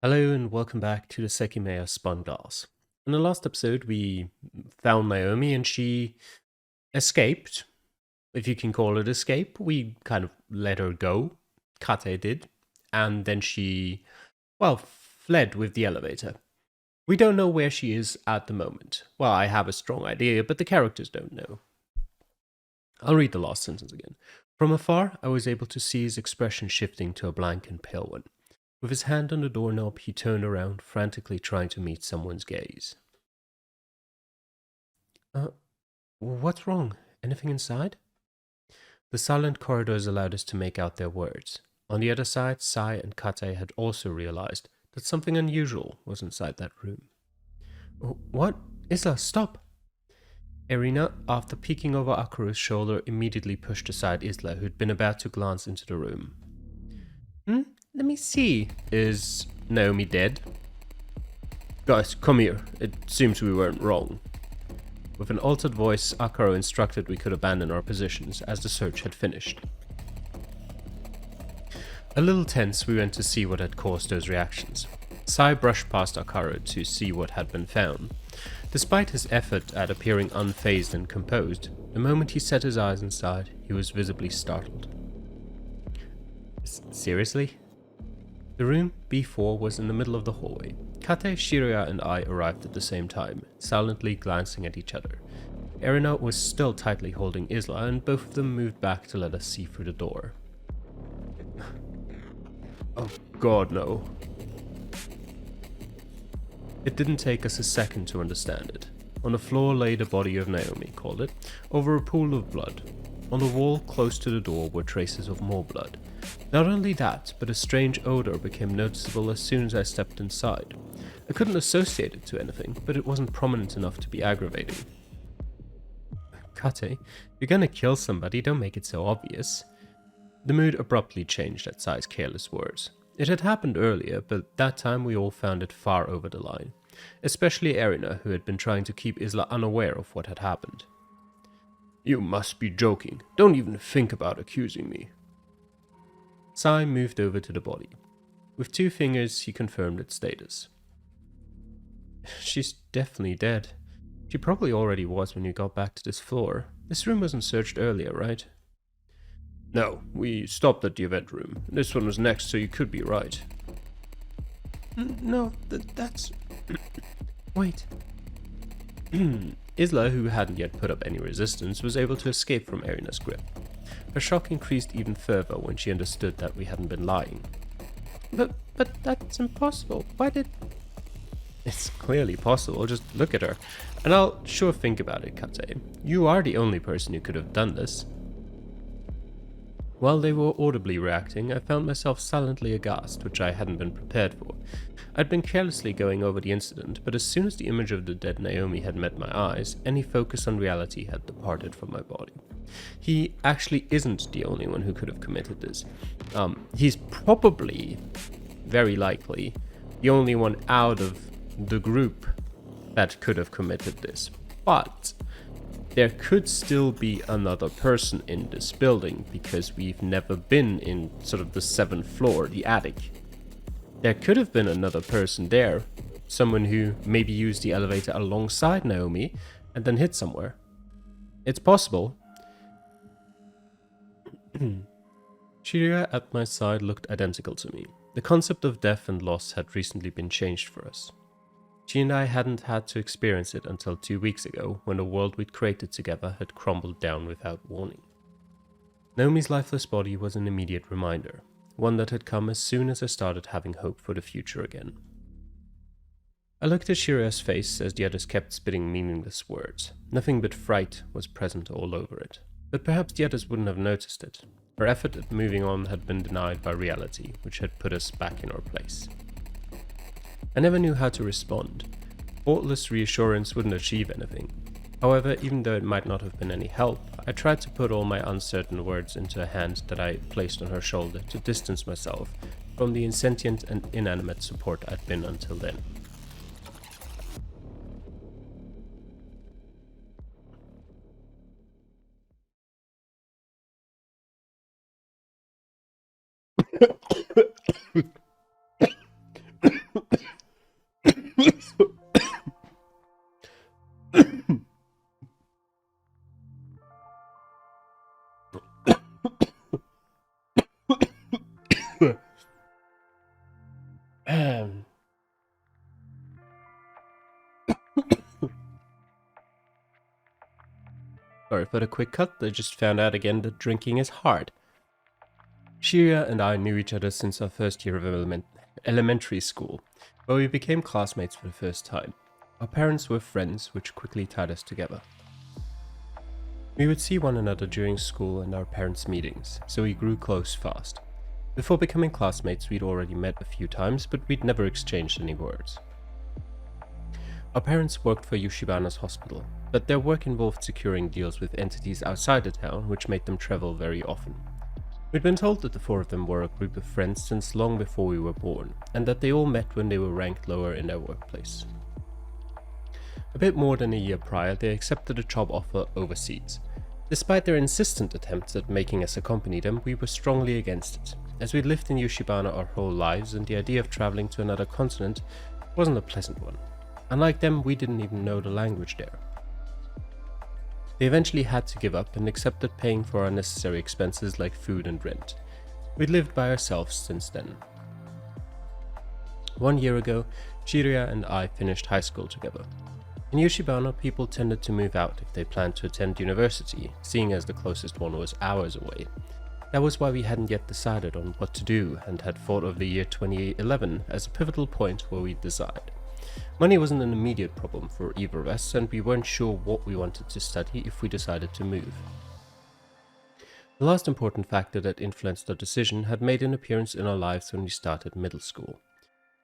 Hello and welcome back to the Sekimeiya Spun. In the last episode, we found Naomi and she escaped, if you can call it escape. We kind of let her go, Kate did, and then she, fled with the elevator. We don't know where she is at the moment. Well, I have a strong idea, but the characters don't know. I'll read the last sentence again. From afar, I was able to see his expression shifting to a blank and pale one. With his hand on the doorknob, he turned around, frantically trying to meet someone's gaze. Uh, what's wrong? Anything inside? The silent corridors allowed us to make out their words. On the other side, Sai and Kate had also realized that something unusual was inside that room. What? Isla, stop! Irina, after peeking over Akaru's shoulder, immediately pushed aside Isla, who'd been about to glance into the room. Let me see. Is Naomi dead? Guys, come here. It seems we weren't wrong. With an altered voice, Akaru instructed we could abandon our positions as the search had finished. A little tense, we went to see what had caused those reactions. Sai brushed past Akaru to see what had been found. Despite his effort at appearing unfazed and composed, the moment he set his eyes inside, he was visibly startled. Seriously? The room, B4, was in the middle of the hallway. Kate, Shiroya and I arrived at the same time, silently glancing at each other. Erina was still tightly holding Isla, and both of them moved back to let us see through the door. Oh god, no. It didn't take us a second to understand it. On the floor lay the body of Naomi, called it, over a pool of blood. On the wall close to the door were traces of more blood. Not only that, but a strange odor became noticeable as soon as I stepped inside. I couldn't associate it to anything, but it wasn't prominent enough to be aggravating. Kate, you're gonna kill somebody, don't make it so obvious. The mood abruptly changed at Sai's careless words. It had happened earlier, but that time we all found it far over the line. Especially Erina, who had been trying to keep Isla unaware of what had happened. You must be joking. Don't even think about accusing me. Sai moved over to the body. With 2 fingers, he confirmed its status. She's definitely dead. She probably already was when you got back to this floor. This room wasn't searched earlier, right? No, we stopped at the event room. This one was next, so you could be right. No, that's... Wait. Isla, who hadn't yet put up any resistance, was able to escape from Erina's grip. Her shock increased even further when she understood that we hadn't been lying. But that's impossible. Why did... It's clearly possible, just look at her. And I'll sure think about it, Kate. You are the only person who could have done this. While they were audibly reacting, I found myself silently aghast, which I hadn't been prepared for. I'd been carelessly going over the incident, but as soon as the image of the dead Naomi had met my eyes, any focus on reality had departed from my body. He actually isn't the only one who could have committed this. He's probably, very likely, the only one out of the group that could have committed this. But there could still be another person in this building because we've never been in sort of the 7th floor, the attic. There could have been another person there, someone who maybe used the elevator alongside Naomi and then hid somewhere. It's possible. Shiria at my side looked identical to me. The concept of death and loss had recently been changed for us. She and I hadn't had to experience it until 2 weeks ago, when the world we'd created together had crumbled down without warning. Naomi's lifeless body was an immediate reminder, one that had come as soon as I started having hope for the future again. I looked at Shira's face as the others kept spitting meaningless words. Nothing but fright was present all over it. But perhaps the others wouldn't have noticed it. Our effort at moving on had been denied by reality, which had put us back in our place. I never knew how to respond. Thoughtless reassurance wouldn't achieve anything. However, even though it might not have been any help, I tried to put all my uncertain words into a hand that I placed on her shoulder to distance myself from the insentient and inanimate support I'd been until then. Sorry for the quick cut, I just found out again that drinking is hard. Shiria and I knew each other since our first year of elementary school, where we became classmates for the first time. Our parents were friends, which quickly tied us together. We would see one another during school and our parents' meetings, so we grew close fast. Before becoming classmates, we'd already met a few times, but we'd never exchanged any words. Our parents worked for Yoshibana's hospital, but their work involved securing deals with entities outside the town, which made them travel very often. We'd been told that the four of them were a group of friends since long before we were born, and that they all met when they were ranked lower in their workplace. A bit more than a year prior, they accepted a job offer overseas. Despite their insistent attempts at making us accompany them, we were strongly against it, as we'd lived in Yoshibana our whole lives and the idea of traveling to another continent wasn't a pleasant one. Unlike them, we didn't even know the language there. They eventually had to give up and accepted paying for our necessary expenses like food and rent. We'd lived by ourselves since then. 1 year ago, Shiria and I finished high school together. In Yoshibana, people tended to move out if they planned to attend university, seeing as the closest one was hours away. That was why we hadn't yet decided on what to do and had thought of the year 2011 as a pivotal point where we'd decide. Money wasn't an immediate problem for either of us, and we weren't sure what we wanted to study if we decided to move. The last important factor that influenced our decision had made an appearance in our lives when we started middle school.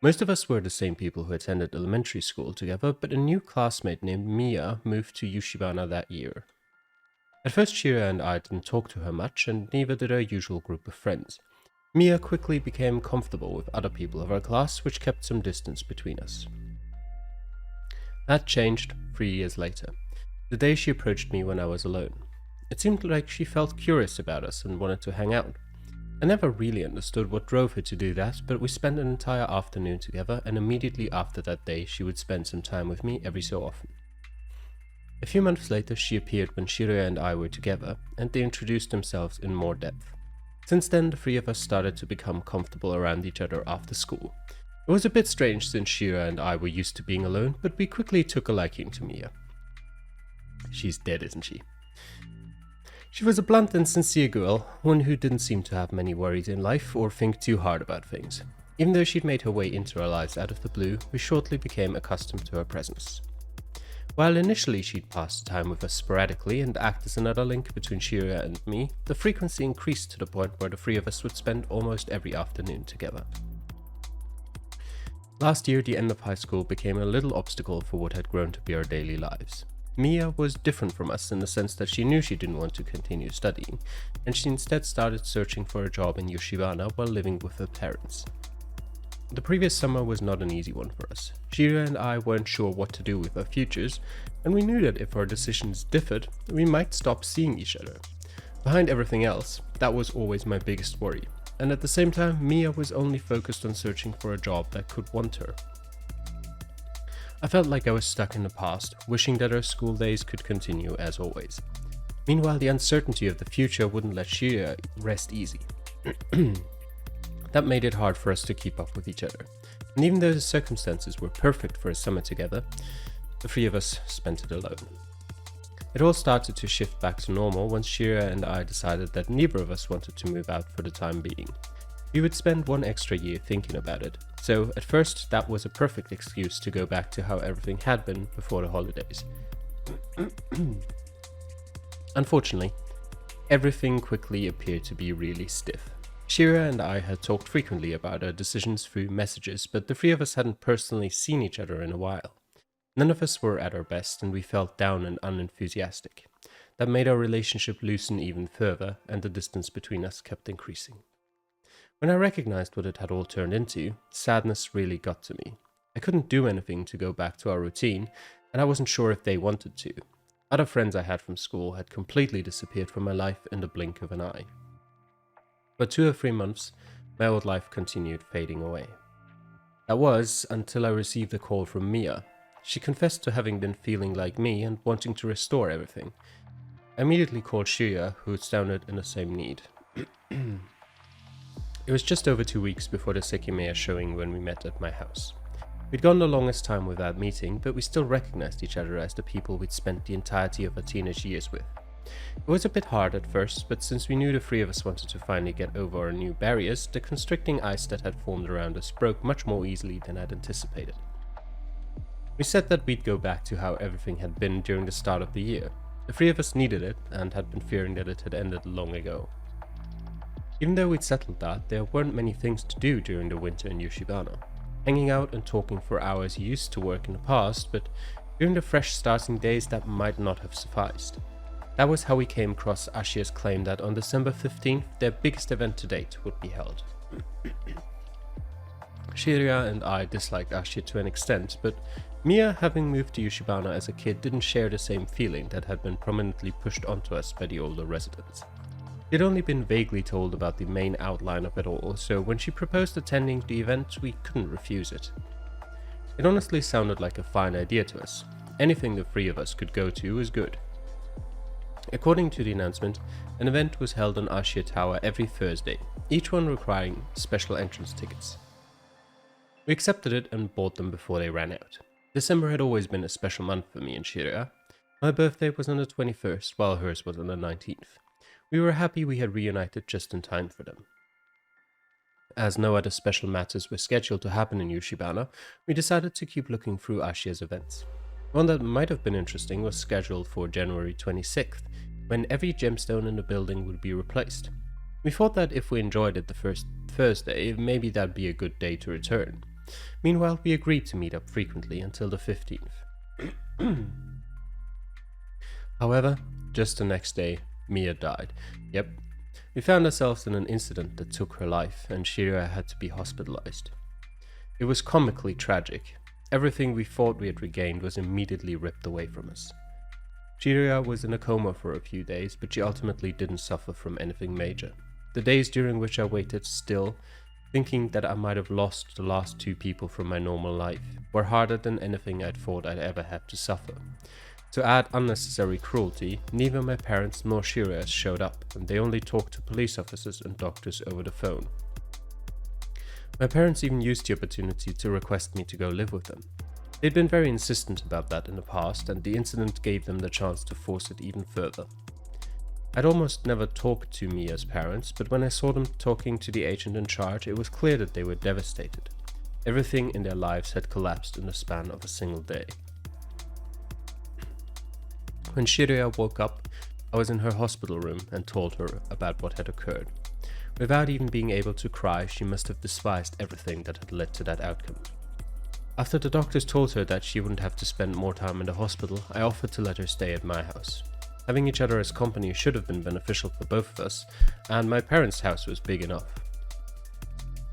Most of us were the same people who attended elementary school together, but a new classmate named Mia moved to Yoshibana that year. At first, Shira and I didn't talk to her much, and neither did our usual group of friends. Mia quickly became comfortable with other people of our class, which kept some distance between us. That changed 3 years later, the day she approached me when I was alone. It seemed like she felt curious about us and wanted to hang out. I never really understood what drove her to do that, but we spent an entire afternoon together, and immediately after that day she would spend some time with me every so often. A few months later she appeared when Shiraya and I were together, and they introduced themselves in more depth. Since then, the three of us started to become comfortable around each other after school. It was a bit strange since Shira and I were used to being alone, but we quickly took a liking to Mia. She's dead, isn't she? She was a blunt and sincere girl, one who didn't seem to have many worries in life or think too hard about things. Even though she'd made her way into our lives out of the blue, we shortly became accustomed to her presence. While initially she'd pass time with us sporadically and act as another link between Shira and me, the frequency increased to the point where the three of us would spend almost every afternoon together. Last year, the end of high school became a little obstacle for what had grown to be our daily lives. Mia was different from us in the sense that she knew she didn't want to continue studying, and she instead started searching for a job in Yoshibana while living with her parents. The previous summer was not an easy one for us. Shira and I weren't sure what to do with our futures, and we knew that if our decisions differed, we might stop seeing each other. Behind everything else, that was always my biggest worry. And at the same time, Mia was only focused on searching for a job that could want her. I felt like I was stuck in the past, wishing that our school days could continue as always. Meanwhile, the uncertainty of the future wouldn't let Shira rest easy. That made it hard for us to keep up with each other. And even though the circumstances were perfect for a summer together, the three of us spent it alone. It all started to shift back to normal once Shira and I decided that neither of us wanted to move out for the time being. We would spend 1 extra year thinking about it, so at first that was a perfect excuse to go back to how everything had been before the holidays. Unfortunately, everything quickly appeared to be really stiff. Shira and I had talked frequently about our decisions through messages, but the three of us hadn't personally seen each other in a while. None of us were at our best, and we felt down and unenthusiastic. That made our relationship loosen even further, and the distance between us kept increasing. When I recognized what it had all turned into, sadness really got to me. I couldn't do anything to go back to our routine, and I wasn't sure if they wanted to. Other friends I had from school had completely disappeared from my life in the blink of an eye. For 2 or 3 months, my old life continued fading away. That was until I received a call from Mia. She confessed to having been feeling like me and wanting to restore everything. I immediately called Shia, who sounded in the same need. It was just over 2 weeks before the Sekimeiya showing when we met at my house. We'd gone the longest time without meeting, but we still recognized each other as the people we'd spent the entirety of our teenage years with. It was a bit hard at first, but since we knew the three of us wanted to finally get over our new barriers, the constricting ice that had formed around us broke much more easily than I'd anticipated. We said that we'd go back to how everything had been during the start of the year. The three of us needed it, and had been fearing that it had ended long ago. Even though we'd settled that, there weren't many things to do during the winter in Yoshibana. Hanging out and talking for hours used to work in the past, but during the fresh starting days that might not have sufficed. That was how we came across Ashia's claim that on December 15th, their biggest event to date would be held. Shiria and I disliked Ashia to an extent, but Mia, having moved to Yoshibana as a kid, didn't share the same feeling that had been prominently pushed onto us by the older residents. We'd only been vaguely told about the main outline of it all, so when she proposed attending the event, we couldn't refuse it. It honestly sounded like a fine idea to us. Anything the three of us could go to was good. According to the announcement, an event was held on Ashia Tower every Thursday, each one requiring special entrance tickets. We accepted it and bought them before they ran out. December had always been a special month for me and Shiria. My birthday was on the 21st, while hers was on the 19th. We were happy we had reunited just in time for them. As no other special matters were scheduled to happen in Yoshibana, we decided to keep looking through Ashia's events. One that might have been interesting was scheduled for January 26th, when every gemstone in the building would be replaced. We thought that if we enjoyed it the first Thursday, maybe that'd be a good day to return. Meanwhile, we agreed to meet up frequently until the 15th. However, just the next day, Mia died. Yep, we found ourselves in an incident that took her life, and Shiria had to be hospitalized. It was comically tragic. Everything we thought we had regained was immediately ripped away from us. Shiria was in a coma for a few days, but she ultimately didn't suffer from anything major. The days during which I waited still, thinking that I might have lost the last two people from my normal life, were harder than anything I'd thought I'd ever have to suffer. To add unnecessary cruelty, neither my parents nor Shiria showed up, and they only talked to police officers and doctors over the phone. My parents even used the opportunity to request me to go live with them. They'd been very insistent about that in the past, and the incident gave them the chance to force it even further. I'd almost never talked to Mia's parents, but when I saw them talking to the agent in charge, it was clear that they were devastated. Everything in their lives had collapsed in the span of a single day. When Shiria woke up, I was in her hospital room and told her about what had occurred. Without even being able to cry, she must have despised everything that had led to that outcome. After the doctors told her that she wouldn't have to spend more time in the hospital, I offered to let her stay at my house. Having each other as company should have been beneficial for both of us, and my parents' house was big enough.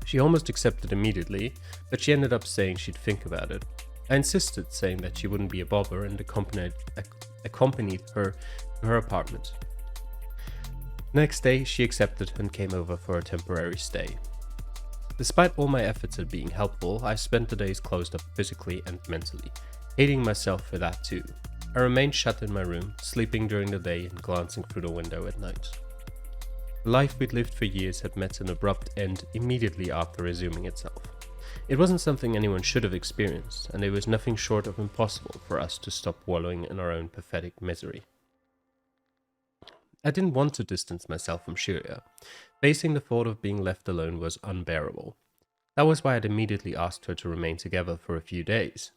She almost accepted immediately, but she ended up saying she'd think about it. I insisted, saying that she wouldn't be a bother, and accompanied her to her apartment. Next day, she accepted and came over for a temporary stay. Despite all my efforts at being helpful, I spent the days closed up physically and mentally, hating myself for that too. I remained shut in my room, sleeping during the day and glancing through the window at night. The life we'd lived for years had met an abrupt end immediately after resuming itself. It wasn't something anyone should have experienced, and it was nothing short of impossible for us to stop wallowing in our own pathetic misery. I didn't want to distance myself from Shiria. Facing the thought of being left alone was unbearable. That was why I'd immediately asked her to remain together for a few days.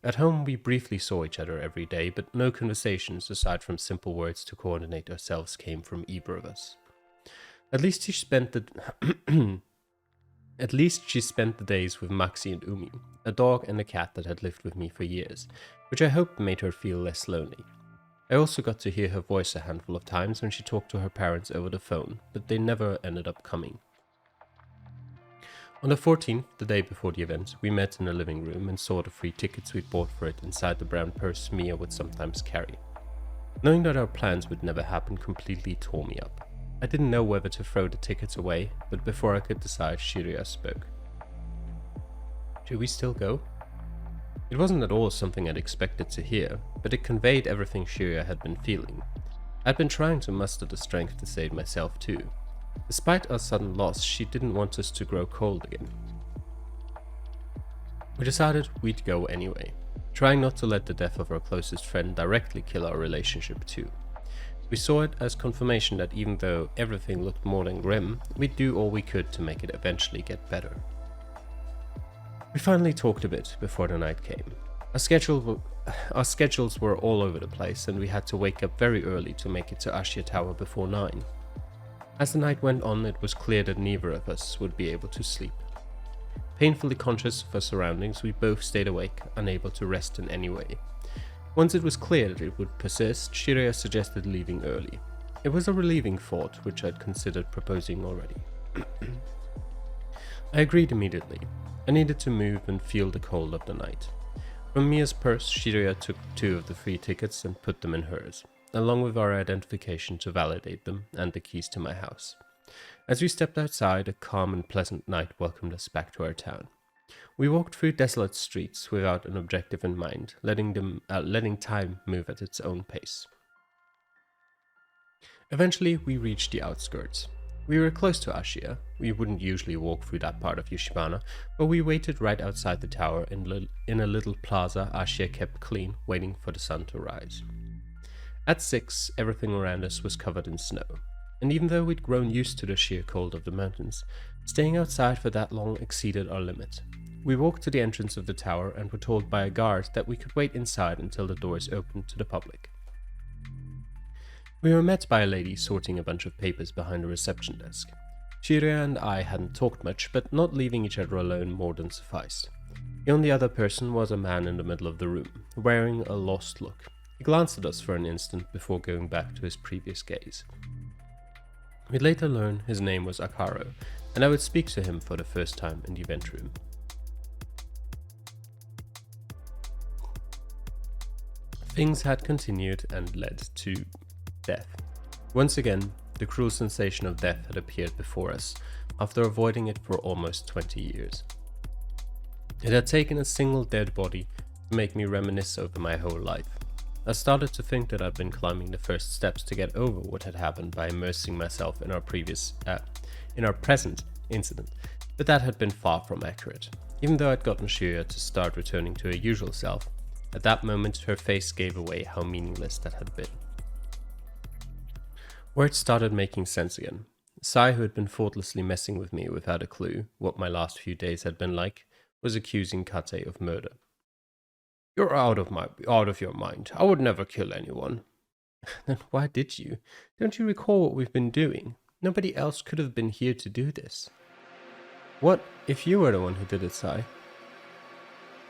At home, we briefly saw each other every day, but no conversations aside from simple words to coordinate ourselves came from either of us. At least she spent the days with Maxi and Umi, a dog and a cat that had lived with me for years, which I hoped made her feel less lonely. I also got to hear her voice a handful of times when she talked to her parents over the phone, but they never ended up coming. On the 14th, the day before the event, we met in the living room and saw the free tickets we'd bought for it inside the brown purse Mia would sometimes carry. Knowing that our plans would never happen completely tore me up. I didn't know whether to throw the tickets away, but before I could decide, Shiria spoke. "Should we still go?" It wasn't at all something I'd expected to hear, but it conveyed everything Shiria had been feeling. I'd been trying to muster the strength to save myself too. Despite our sudden loss, she didn't want us to grow cold again. We decided we'd go anyway, trying not to let the death of our closest friend directly kill our relationship too. We saw it as confirmation that even though everything looked more than grim, we'd do all we could to make it eventually get better. We finally talked a bit before the night came. Our schedules were all over the place, and we had to wake up very early to make it to Ashia Tower before 9. As the night went on, it was clear that neither of us would be able to sleep. Painfully conscious of our surroundings, we both stayed awake, unable to rest in any way. Once it was clear that it would persist, Shiraya suggested leaving early. It was a relieving thought, which I'd considered proposing already. I agreed immediately. I needed to move and feel the cold of the night. From Mia's purse, Shiraya took 2 of the free tickets and put them in hers, along with our identification to validate them and the keys to my house. As we stepped outside, a calm and pleasant night welcomed us back to our town. We walked through desolate streets without an objective in mind, letting time move at its own pace. Eventually, we reached the outskirts. We were close to Ashia. We wouldn't usually walk through that part of Yoshibana, but we waited right outside the tower in a little plaza Ashia kept clean, waiting for the sun to rise. At 6, everything around us was covered in snow, and even though we'd grown used to the sheer cold of the mountains, staying outside for that long exceeded our limit. We walked to the entrance of the tower and were told by a guard that we could wait inside until the doors opened to the public. We were met by a lady sorting a bunch of papers behind a reception desk. Shiraya and I hadn't talked much, but not leaving each other alone more than sufficed. The only other person was a man in the middle of the room, wearing a lost look. He glanced at us for an instant before going back to his previous gaze. We'd later learn his name was Akaro, and I would speak to him for the first time in the event room. Things had continued and led to death. Once again, the cruel sensation of death had appeared before us, after avoiding it for almost 20 years. It had taken a single dead body to make me reminisce over my whole life. I started to think that I'd been climbing the first steps to get over what had happened by immersing myself in our present incident, but that had been far from accurate. Even though I'd gotten Shiraya to start returning to her usual self, at that moment her face gave away how meaningless that had been. Words started making sense again. Sai, who had been thoughtlessly messing with me without a clue what my last few days had been like, was accusing Kate of murder. "You're out of your mind. I would never kill anyone." "Then why did you? Don't you recall what we've been doing? Nobody else could have been here to do this." "What if you were the one who did it, Sai?"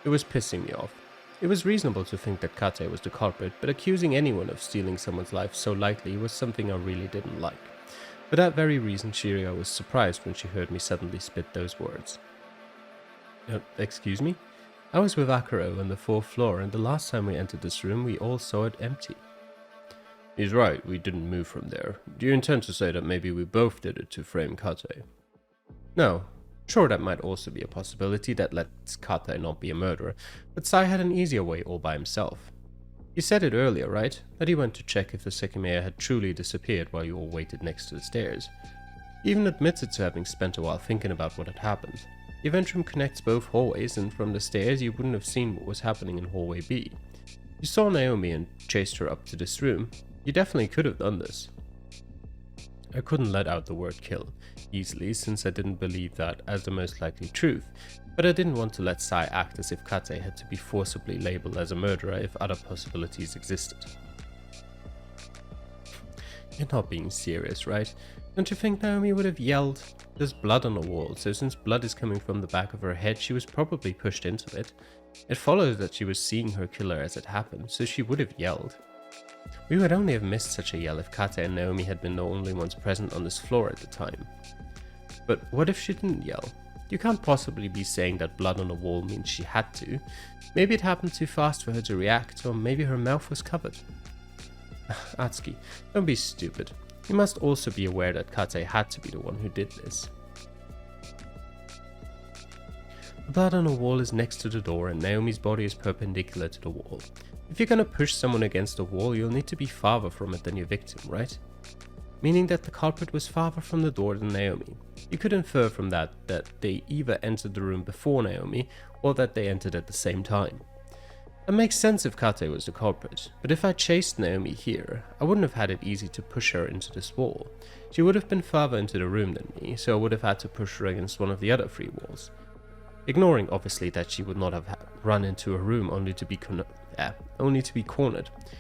It was pissing me off. It was reasonable to think that Kate was the culprit, but accusing anyone of stealing someone's life so lightly was something I really didn't like. For that very reason, Shiraya was surprised when she heard me suddenly spit those words. Excuse me? I was with Akaro on the 4th floor, and the last time we entered this room, we all saw it empty." "He's right, we didn't move from there. Do you intend to say that maybe we both did it to frame Kate?" "No. Sure, that might also be a possibility that lets Kate not be a murderer, but Sai had an easier way all by himself. You said it earlier, right? That he went to check if the Sekimeiya had truly disappeared while you all waited next to the stairs. He even admitted to having spent a while thinking about what had happened. The event room connects both hallways, and from the stairs you wouldn't have seen what was happening in hallway B. You saw Naomi and chased her up to this room. You definitely could have done this." I couldn't let out the word kill easily, since I didn't believe that as the most likely truth, but I didn't want to let Sai act as if Kate had to be forcibly labeled as a murderer if other possibilities existed. "You're not being serious, right? Don't you think Naomi would have yelled? There's blood on the wall, so since blood is coming from the back of her head, she was probably pushed into it. It follows that she was seeing her killer as it happened, so she would have yelled. We would only have missed such a yell if Kate and Naomi had been the only ones present on this floor at the time. But what if she didn't yell? You can't possibly be saying that blood on the wall means she had to. Maybe it happened too fast for her to react, or maybe her mouth was covered." "Atsuki, don't be stupid. You must also be aware that Kate had to be the one who did this." "The blood on the wall is next to the door, and Naomi's body is perpendicular to the wall. If you're gonna push someone against the wall, you'll need to be farther from it than your victim, right?" meaning that the culprit was farther from the door than Naomi. You could infer from that they either entered the room before Naomi, or that they entered at the same time. It makes sense if Kate was the culprit, but if I chased Naomi here, I wouldn't have had it easy to push her into this wall. She would have been farther into the room than me, so I would have had to push her against one of the other 3 walls. Ignoring obviously that she would not have run into a room only to be cornered,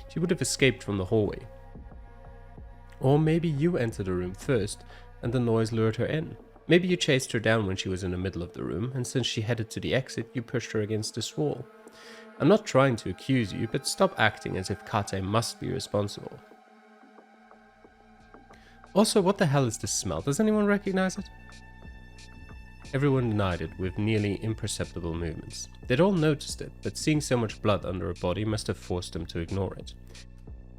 she would have escaped from the hallway. Or maybe you entered the room first, and the noise lured her in. Maybe you chased her down when she was in the middle of the room, and since she headed to the exit, you pushed her against this wall. I'm not trying to accuse you, but stop acting as if Kate must be responsible. Also, what the hell is this smell? Does anyone recognize it? Everyone denied it with nearly imperceptible movements. They'd all noticed it, but seeing so much blood under a body must have forced them to ignore it.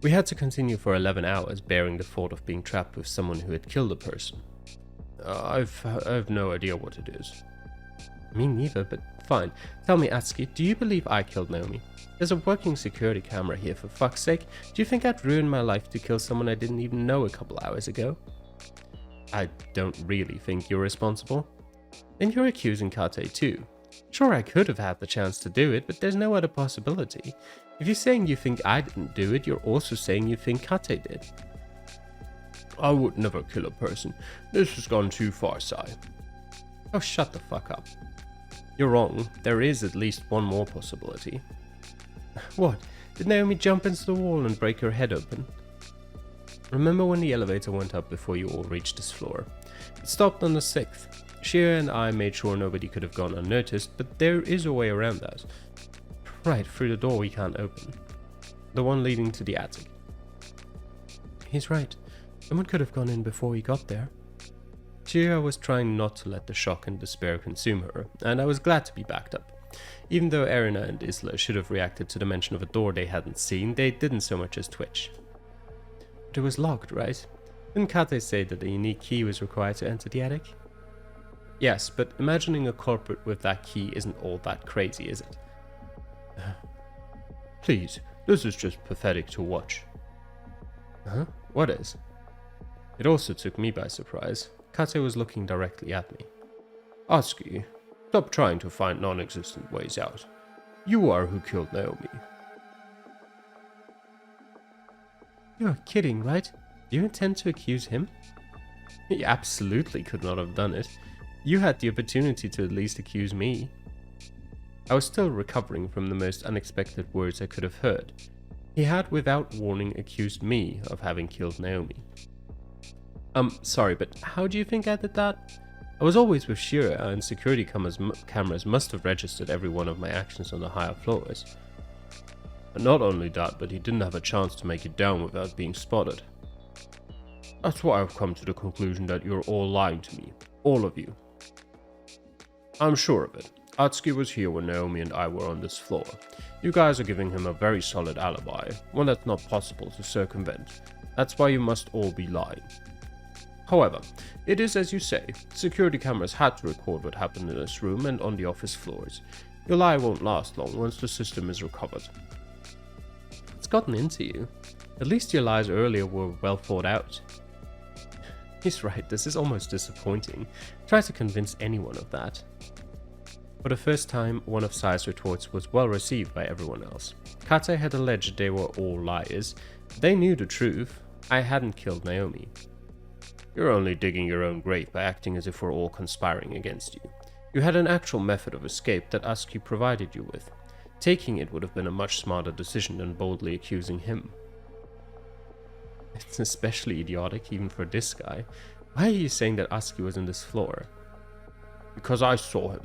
We had to continue for 11 hours bearing the thought of being trapped with someone who had killed a person. I've no idea what it is. Me neither, but fine. Tell me, Atsuki, do you believe I killed Naomi? There's a working security camera here, for fuck's sake. Do you think I'd ruin my life to kill someone I didn't even know a couple hours ago? I don't really think you're responsible. Then you're accusing Kate too. Sure, I could have had the chance to do it, but there's no other possibility. If you're saying you think I didn't do it, you're also saying you think Kate did. I would never kill a person. This has gone too far, Sai. Oh, shut the fuck up. You're wrong. There is at least one more possibility. What? Did Naomi jump into the wall and break her head open? Remember when the elevator went up before you all reached this floor? It stopped on the 6th. Shira and I made sure nobody could have gone unnoticed, but there is a way around that. Right, through the door we can't open. The one leading to the attic. He's right. Someone could have gone in before we got there. Shira was trying not to let the shock and despair consume her, and I was glad to be backed up. Even though Erina and Isla should have reacted to the mention of a door they hadn't seen, they didn't so much as twitch. But it was locked, right? Didn't Kate say that a unique key was required to enter the attic? Yes, but imagining a culprit with that key isn't all that crazy, is it? Please, this is just pathetic to watch. Huh? What is? It also took me by surprise. Kate was looking directly at me. Atsuki, stop trying to find non-existent ways out. You are who killed Naomi. You're kidding, right? Do you intend to accuse him? He absolutely could not have done it. You had the opportunity to at least accuse me. I was still recovering from the most unexpected words I could have heard. He had, without warning, accused me of having killed Naomi. Sorry, but how do you think I did that? I was always with Shira, and security cameras must have registered every one of my actions on the higher floors. And not only that, but he didn't have a chance to make it down without being spotted. That's why I've come to the conclusion that you're all lying to me. All of you. I'm sure of it. Atsuki was here when Naomi and I were on this floor. You guys are giving him a very solid alibi, one that's not possible to circumvent. That's why you must all be lying. However, it is as you say, security cameras had to record what happened in this room and on the office floors. Your lie won't last long once the system is recovered. It's gotten into you. At least your lies earlier were well thought out. He's right, this is almost disappointing. Try to convince anyone of that. For the first time, one of Sai's retorts was well received by everyone else. Kate had alleged they were all liars. They knew the truth. I hadn't killed Naomi. You're only digging your own grave by acting as if we're all conspiring against you. You had an actual method of escape that Atsuki provided you with. Taking it would have been a much smarter decision than boldly accusing him. It's especially idiotic even for this guy. Why are you saying that Atsuki was in this floor? Because I saw him.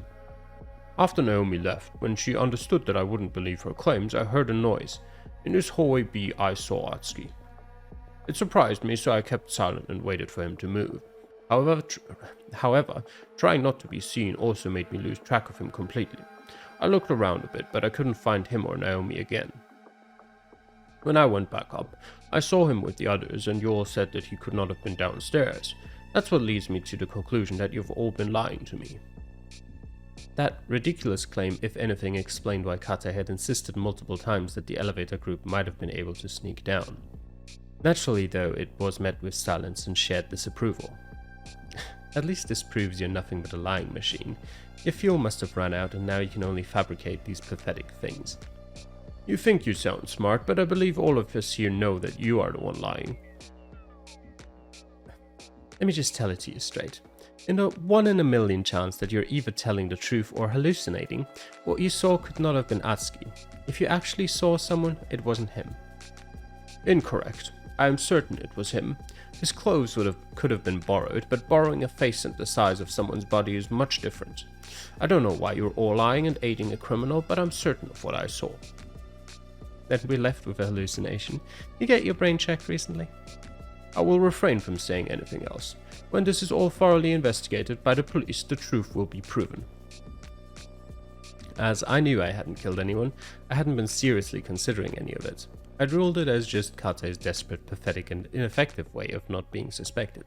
After Naomi left, when she understood that I wouldn't believe her claims, I heard a noise. In this hallway B, I saw Atsuki. It surprised me, so I kept silent and waited for him to move. However, trying not to be seen also made me lose track of him completely. I looked around a bit, but I couldn't find him or Naomi again. When I went back up, I saw him with the others, and you all said that he could not have been downstairs. That's what leads me to the conclusion that you've all been lying to me. That ridiculous claim, if anything, explained why Kate had insisted multiple times that the elevator group might have been able to sneak down. Naturally, though, it was met with silence and shared disapproval. At least this proves you're nothing but a lying machine. Your fuel must have run out and now you can only fabricate these pathetic things. You think you sound smart, but I believe all of us here know that you are the one lying. Let me just tell it to you straight. In a 1 in a million chance that you're either telling the truth or hallucinating, what you saw could not have been Atsuki. If you actually saw someone, it wasn't him. Incorrect. I am certain it was him. His clothes could have been borrowed, but borrowing a face and the size of someone's body is much different. I don't know why you're all lying and aiding a criminal, but I'm certain of what I saw. Then we're left with a hallucination. You get your brain checked recently? I will refrain from saying anything else. When this is all thoroughly investigated by the police, the truth will be proven. As I knew I hadn't killed anyone, I hadn't been seriously considering any of it. I'd ruled it as just Kate's desperate, pathetic and ineffective way of not being suspected.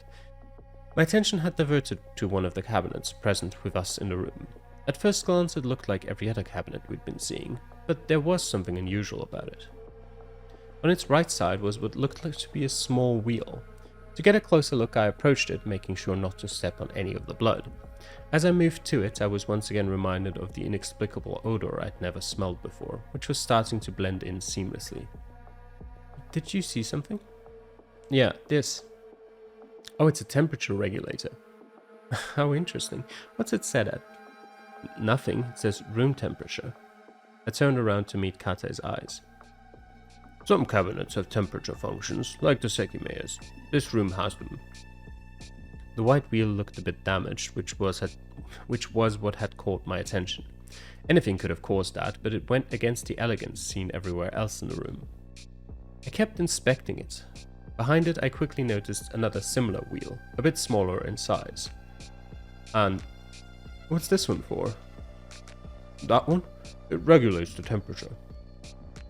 My attention had diverted to one of the cabinets present with us in the room. At first glance it looked like every other cabinet we'd been seeing, but there was something unusual about it. On its right side was what looked like to be a small wheel. To get a closer look, I approached it, making sure not to step on any of the blood. As I moved to it, I was once again reminded of the inexplicable odor I'd never smelled before, which was starting to blend in seamlessly. Did you see something? Yeah, this. Oh, it's a temperature regulator. How interesting. What's it set at? Nothing. It says room temperature. I turned around to meet Kate's eyes. Some cabinets have temperature functions, like the Sekimeiyas. This room has them. The white wheel looked a bit damaged, which was what had caught my attention. Anything could have caused that, but it went against the elegance seen everywhere else in the room. I kept inspecting it. Behind it, I quickly noticed another similar wheel, a bit smaller in size. And what's this one for? That one? It regulates the temperature.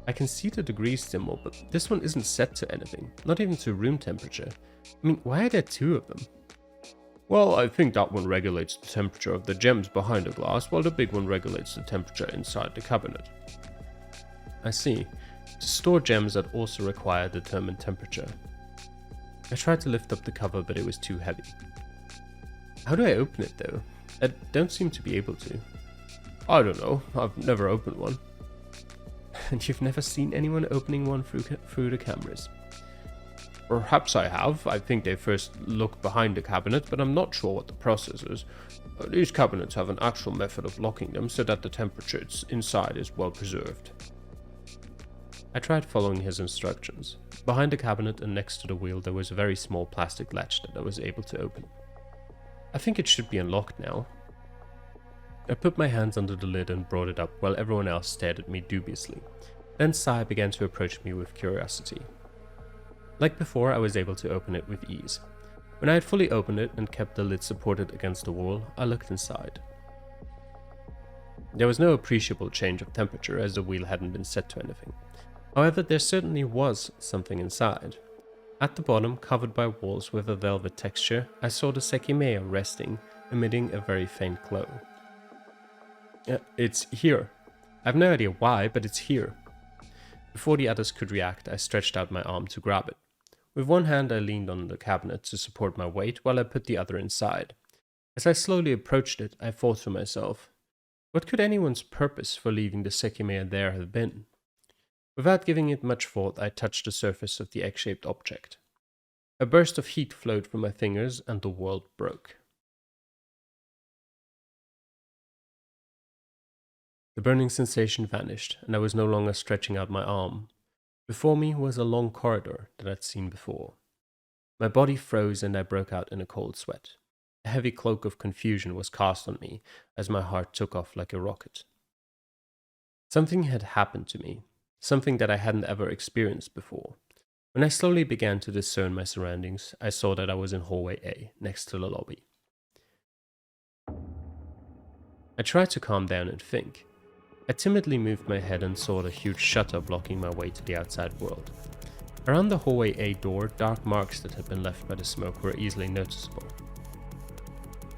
I can see the degrees symbol, but this one isn't set to anything, not even to room temperature. I mean, why are there two of them? Well, I think that one regulates the temperature of the gems behind the glass, while the big one regulates the temperature inside the cabinet. I see. To store gems that also require a determined temperature. I tried to lift up the cover, but it was too heavy. How do I open it though? I don't seem to be able to. I don't know, I've never opened one. And you've never seen anyone opening one through the cameras? Perhaps I have. I think they first look behind the cabinet, but I'm not sure what the process is. These cabinets have an actual method of locking them so that the temperature inside is well preserved. I tried following his instructions. Behind the cabinet and next to the wheel there was a very small plastic latch that I was able to open. I think it should be unlocked now. I put my hands under the lid and brought it up while everyone else stared at me dubiously. Then Sai began to approach me with curiosity. Like before, I was able to open it with ease. When I had fully opened it and kept the lid supported against the wall, I looked inside. There was no appreciable change of temperature as the wheel hadn't been set to anything. However, there certainly was something inside. At the bottom, covered by walls with a velvet texture, I saw the Sekimeiya resting, emitting a very faint glow. It's here. I have no idea why, but it's here. Before the others could react, I stretched out my arm to grab it. With one hand I leaned on the cabinet to support my weight while I put the other inside. As I slowly approached it, I thought to myself, what could anyone's purpose for leaving the Sekimeiya there have been? Without giving it much thought, I touched the surface of the egg-shaped object. A burst of heat flowed from my fingers and the world broke. The burning sensation vanished, and I was no longer stretching out my arm. Before me was a long corridor that I'd seen before. My body froze and I broke out in a cold sweat. A heavy cloak of confusion was cast on me as my heart took off like a rocket. Something had happened to me, something that I hadn't ever experienced before. When I slowly began to discern my surroundings, I saw that I was in hallway A, next to the lobby. I tried to calm down and think. I timidly moved my head and saw the huge shutter blocking my way to the outside world. Around the hallway A door, dark marks that had been left by the smoke were easily noticeable.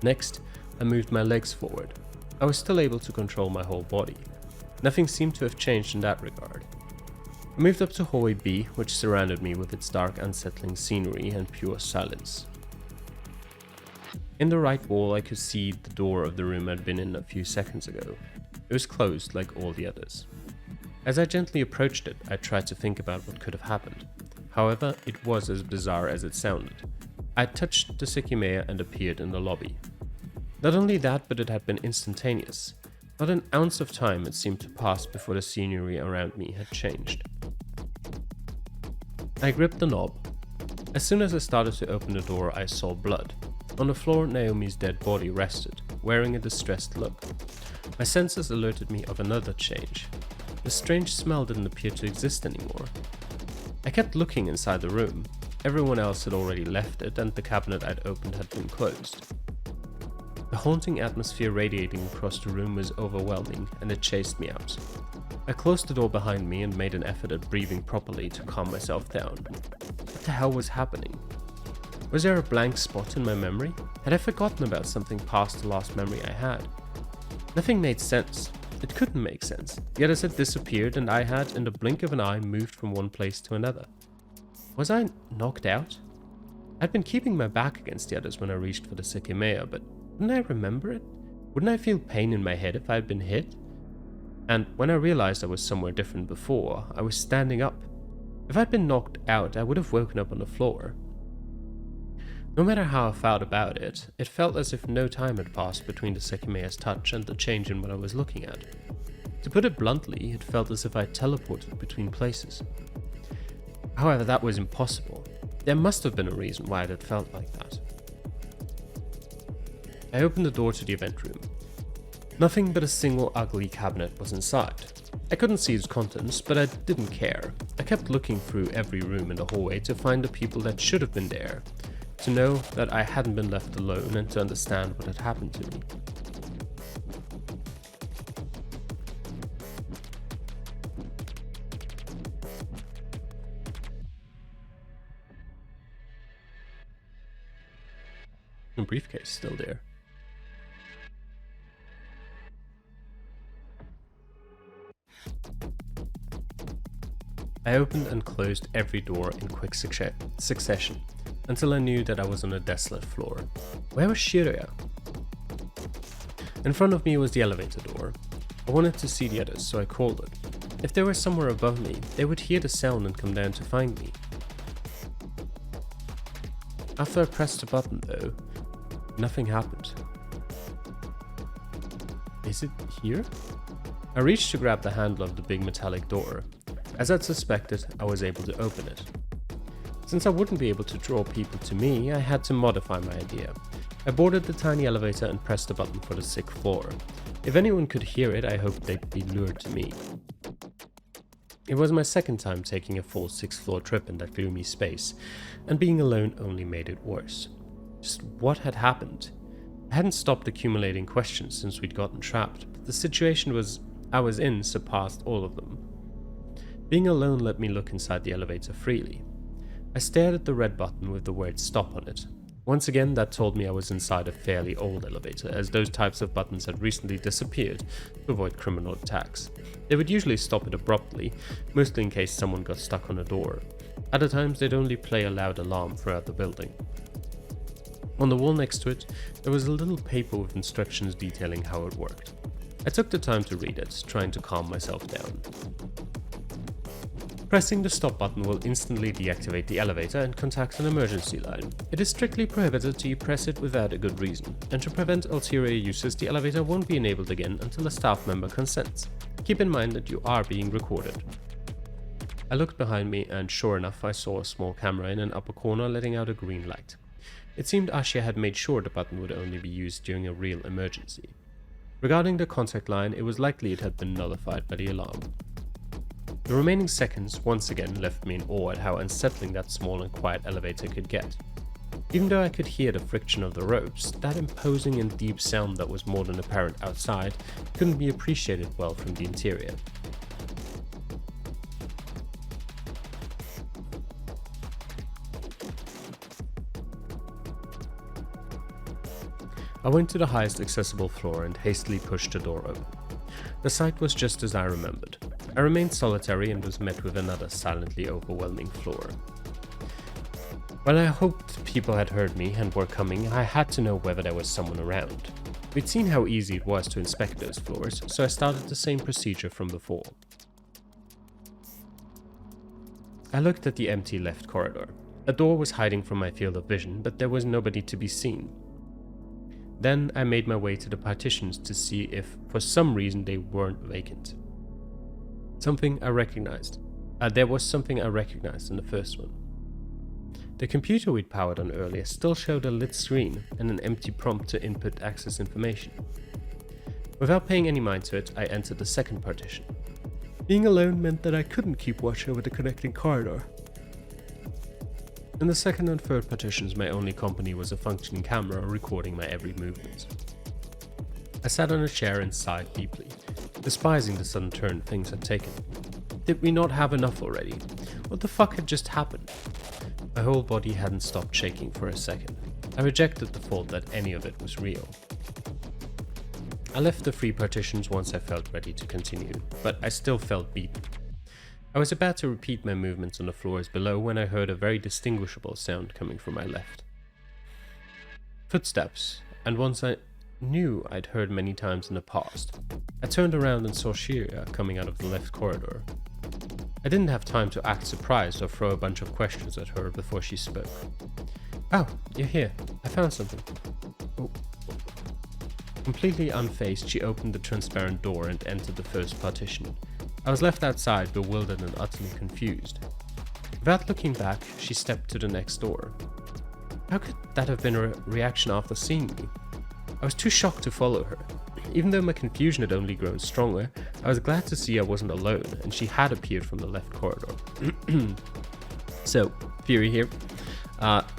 Next, I moved my legs forward. I was still able to control my whole body. Nothing seemed to have changed in that regard. I moved up to hallway B, which surrounded me with its dark, unsettling scenery and pure silence. In the right wall, I could see the door of the room I'd been in a few seconds ago. It was closed like all the others. As I gently approached it, I tried to think about what could have happened. However, it was as bizarre as it sounded. I touched the Sekimeiya and appeared in the lobby. Not only that, but it had been instantaneous. Not an ounce of time had seemed to pass before the scenery around me had changed. I gripped the knob. As soon as I started to open the door, I saw blood. On the floor, Naomi's dead body rested, wearing a distressed look. My senses alerted me of another change. The strange smell didn't appear to exist anymore. I kept looking inside the room. Everyone else had already left it, and the cabinet I'd opened had been closed. The haunting atmosphere radiating across the room was overwhelming, and it chased me out. I closed the door behind me and made an effort at breathing properly to calm myself down. What the hell was happening? Was there a blank spot in my memory? Had I forgotten about something past the last memory I had? Nothing made sense. It couldn't make sense. The others had disappeared, and I had, in the blink of an eye, moved from one place to another. Was I knocked out? I'd been keeping my back against the others when I reached for the Sekimeiya, but wouldn't I remember it? Wouldn't I feel pain in my head if I had been hit? And when I realized I was somewhere different before, I was standing up. If I'd been knocked out, I would have woken up on the floor. No matter how I felt about it, it felt as if no time had passed between the Sekimeiya's touch and the change in what I was looking at. To put it bluntly, it felt as if I teleported between places. However, that was impossible. There must have been a reason why it had felt like that. I opened the door to the event room. Nothing but a single ugly cabinet was inside. I couldn't see its contents, but I didn't care. I kept looking through every room in the hallway to find the people that should have been there, to know that I hadn't been left alone, and to understand what had happened to me. The briefcase still there. I opened and closed every door in quick succession, until I knew that I was on a desolate floor. Where was Shiraya? In front of me was the elevator door. I wanted to see the others, so I called it. If they were somewhere above me, they would hear the sound and come down to find me. After I pressed the button though, nothing happened. Is it here? I reached to grab the handle of the big metallic door. As I'd suspected, I was able to open it. Since I wouldn't be able to draw people to me, I had to modify my idea. I boarded the tiny elevator and pressed the button for the 6th floor. If anyone could hear it, I hoped they'd be lured to me. It was my second time taking a full 6th floor trip in that gloomy space, and being alone only made it worse. Just what had happened? I hadn't stopped accumulating questions since we'd gotten trapped, but the situation I was in surpassed all of them. Being alone let me look inside the elevator freely. I stared at the red button with the word stop on it. Once again, that told me I was inside a fairly old elevator, as those types of buttons had recently disappeared to avoid criminal attacks. They would usually stop it abruptly, mostly in case someone got stuck on a door. Other times they'd only play a loud alarm throughout the building. On the wall next to it, there was a little paper with instructions detailing how it worked. I took the time to read it, trying to calm myself down. Pressing the stop button will instantly deactivate the elevator and contact an emergency line. It is strictly prohibited to press it without a good reason, and to prevent ulterior uses, the elevator won't be enabled again until a staff member consents. Keep in mind that you are being recorded. I looked behind me, and sure enough, I saw a small camera in an upper corner letting out a green light. It seemed Ashia had made sure the button would only be used during a real emergency. Regarding the contact line, it was likely it had been nullified by the alarm. The remaining seconds once again left me in awe at how unsettling that small and quiet elevator could get. Even though I could hear the friction of the ropes, that imposing and deep sound that was more than apparent outside couldn't be appreciated well from the interior. I went to the highest accessible floor and hastily pushed the door open. The sight was just as I remembered. I remained solitary and was met with another silently overwhelming floor. While I hoped people had heard me and were coming, I had to know whether there was someone around. We'd seen how easy it was to inspect those floors, so I started the same procedure from before. I looked at the empty left corridor. A door was hiding from my field of vision, but there was nobody to be seen. Then I made my way to the partitions to see if, for some reason, they weren't vacant. There was something I recognized in the first one. The computer we'd powered on earlier still showed a lit screen and an empty prompt to input access information. Without paying any mind to it, I entered the second partition. Being alone meant that I couldn't keep watch over the connecting corridor. In the second and third partitions, my only company was a functioning camera recording my every movement. I sat on a chair and sighed deeply, despising the sudden turn things had taken. Did we not have enough already? What the fuck had just happened? My whole body hadn't stopped shaking for a second. I rejected the thought that any of it was real. I left the 3 partitions once I felt ready to continue, but I still felt beaten. I was about to repeat my movements on the floors below when I heard a very distinguishable sound coming from my left. Footsteps, and ones I knew I'd heard many times in the past. I turned around and saw Shiria coming out of the left corridor. I didn't have time to act surprised or throw a bunch of questions at her before she spoke. "Oh, you're here. I found something." Oh. Completely unfazed, she opened the transparent door and entered the first partition. I was left outside, bewildered and utterly confused. Without looking back, she stepped to the next door. How could that have been a reaction after seeing me? I was too shocked to follow her. Even though my confusion had only grown stronger, I was glad to see I wasn't alone, and she had appeared from the left corridor. So, theory here.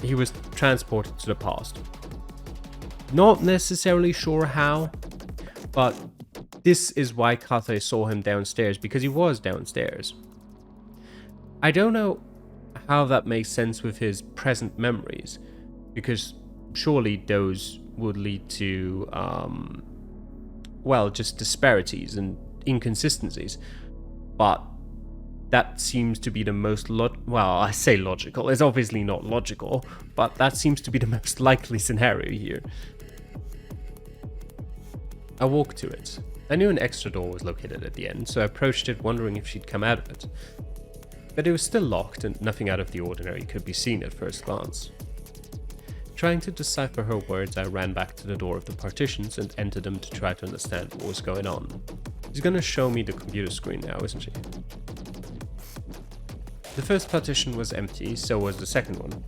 He was transported to the past. Not necessarily sure how, but this is why Kate saw him downstairs, because he was downstairs. I don't know how that makes sense with his present memories, because surely those would lead to, just disparities and inconsistencies. But that seems to be the most I say logical. It's obviously not logical, but that seems to be the most likely scenario here. I walked to it. I knew an extra door was located at the end, so I approached it wondering if she'd come out of it. But it was still locked and nothing out of the ordinary could be seen at first glance. Trying to decipher her words, I ran back to the door of the partitions and entered them to try to understand what was going on. She's gonna show me the computer screen now, isn't she? The first partition was empty, so was the second one.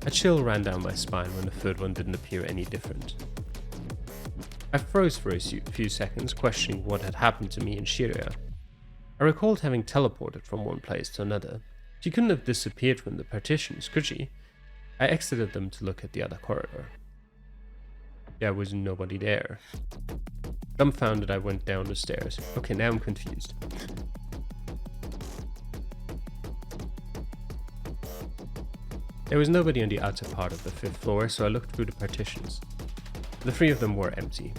A chill ran down my spine when the third one didn't appear any different. I froze for a few seconds, questioning what had happened to me and Shiria. I recalled having teleported from one place to another. She couldn't have disappeared from the partitions, could she? I exited them to look at the other corridor. There was nobody there. Dumbfounded, I went down the stairs. Okay, now I'm confused. There was nobody on the outer part of the 5th floor, so I looked through the partitions. The 3 of them were empty.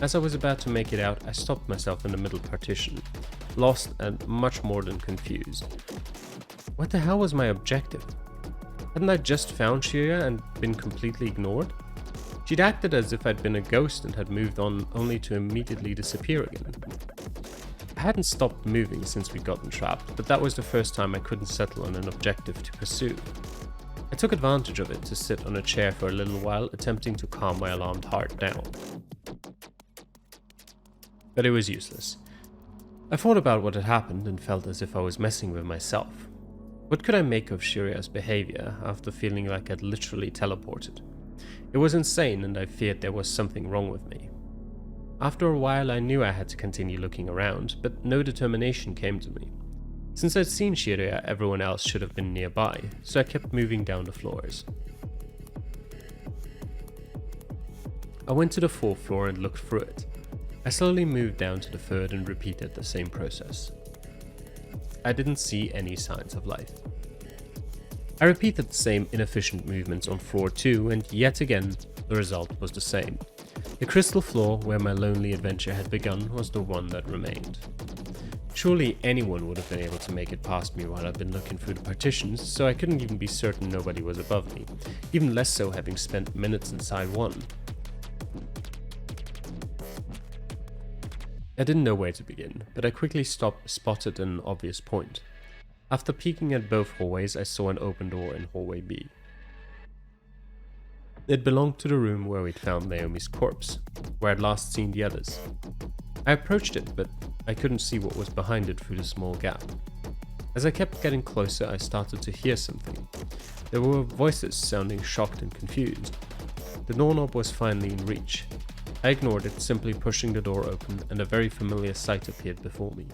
As I was about to make it out, I stopped myself in the middle partition, lost and much more than confused. What the hell was my objective? Hadn't I just found Shiria and been completely ignored? She'd acted as if I'd been a ghost and had moved on only to immediately disappear again. I hadn't stopped moving since we'd gotten trapped, but that was the first time I couldn't settle on an objective to pursue. I took advantage of it to sit on a chair for a little while, attempting to calm my alarmed heart down. But it was useless. I thought about what had happened and felt as if I was messing with myself. What could I make of Shiria's behavior after feeling like I'd literally teleported? It was insane, and I feared there was something wrong with me. After a while, I knew I had to continue looking around, but no determination came to me. Since I'd seen Shiria, everyone else should have been nearby, so I kept moving down the floors. I went to the 4th floor and looked through it. I slowly moved down to the 3rd and repeated the same process. I didn't see any signs of life. I repeated the same inefficient movements on floor 2, and yet again, the result was the same. The crystal floor where my lonely adventure had begun was the one that remained. Surely anyone would have been able to make it past me while I've been looking through the partitions, so I couldn't even be certain nobody was above me, even less so having spent minutes inside one. I didn't know where to begin, but I quickly spotted an obvious point. After peeking at both hallways, I saw an open door in hallway B. It belonged to the room where we'd found Naomi's corpse, where I'd last seen the others. I approached it, but I couldn't see what was behind it through the small gap. As I kept getting closer, I started to hear something. There were voices sounding shocked and confused. The doorknob was finally in reach. I ignored it, simply pushing the door open, and a very familiar sight appeared before me.